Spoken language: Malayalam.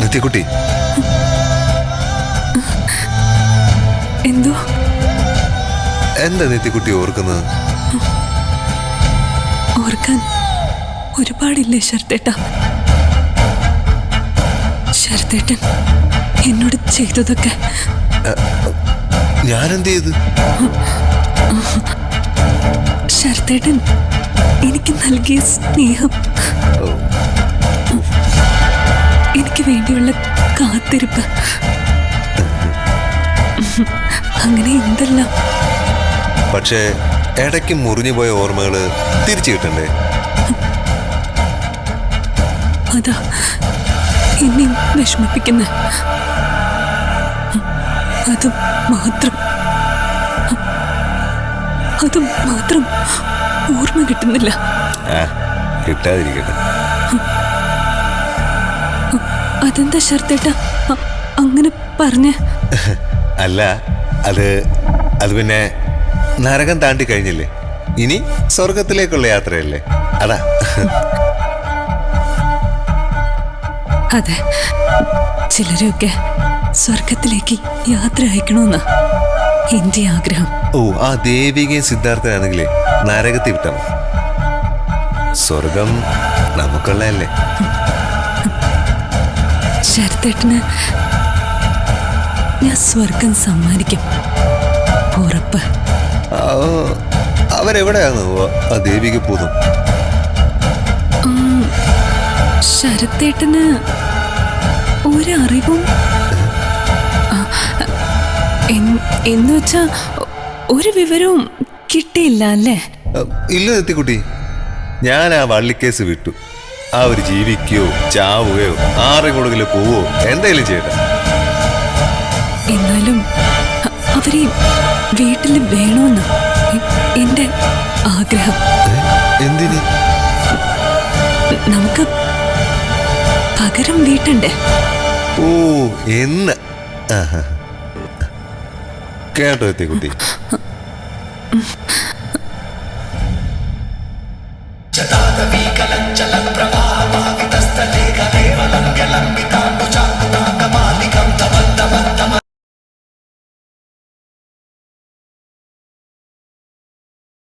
നിത്യക്കുട്ടി, എന്തോ എന്താ നിത്യക്കുട്ടി ഓർക്കുന്നത്? ഓർക്കാൻ ഒരുപാടില്ലേ ശരത്തേട്ടാ. ശരത്തേട്ടൻ എന്നോട് ചെയ്തതൊക്കെ. ഞാനെന്ത് ചെയ്തു? ശരത്തേട്ടൻ എനിക്ക് നൽകിയ സ്നേഹം, എനിക്ക് വേണ്ടിയുള്ള കാത്തിരിപ്പ്, അങ്ങനെ എന്തെല്ലാം. പക്ഷേ ഇടയ്ക്ക് മുറിഞ്ഞുപോയ ഓർമ്മകള് തിരിച്ചു കിട്ടണ്ടേ? അതാ എന്നെ വിഷമിപ്പിക്കുന്ന. അതും മാത്രം ഓർമ്മ കിട്ടുന്നില്ല. കിട്ടാതിരിക്കട്ടെ. അതെന്താ ശരത്തേട്ട അങ്ങനെ പറഞ്ഞ്? അല്ല, അത് പിന്നെ നരകം താണ്ടി കഴിഞ്ഞില്ലേ, ഇനി സ്വർഗത്തിലേക്കുള്ള യാത്രയല്ലേ, അതാ. അതെ, ചിലരൊക്കെ സ്വർഗത്തിലേക്ക് യാത്ര അയക്കണമെന്നാ എന്റെ ആഗ്രഹം. ഓ, ആ ദേവികയും സിദ്ധാർത്ഥനാണെങ്കിലേ നരകത്തിൽ വിട്ടാൽ സ്വർഗം നമുക്കുള്ളതല്ലേ. ശരത്തേട്ടന് ഞാൻ സ്വർഗം സമ്മാനിക്കും, ഉറപ്പ്. അവരെവിടെയാണോ ആ ദേവിക പൂതം? ശരത്തേട്ടന് ഒരറിവും എന്ന് വെച്ചാ ഒരു വിവരവും കിട്ടിയില്ല അല്ലേ? ഇല്ല നിത്യക്കുട്ടി, ഞാൻ ആ വള്ളിക്കേസ് വിട്ടു. അവർ ജീവിക്കുകയോ ചാവുകയോ ആരുടെ കൂടെങ്കിലും പോവോ എന്തായാലും ചെയ്യട്ടെ. എന്നാലും അവരെ വീട്ടിൽ വേണമെന്ന് എന്റെ ആഗ്രഹം. എന്തിന്? നമുക്ക് പകരം വീട്ടണ്ടേ? ഓ, എന്ന് കേട്ടോ എത്തിക്കുട്ടി.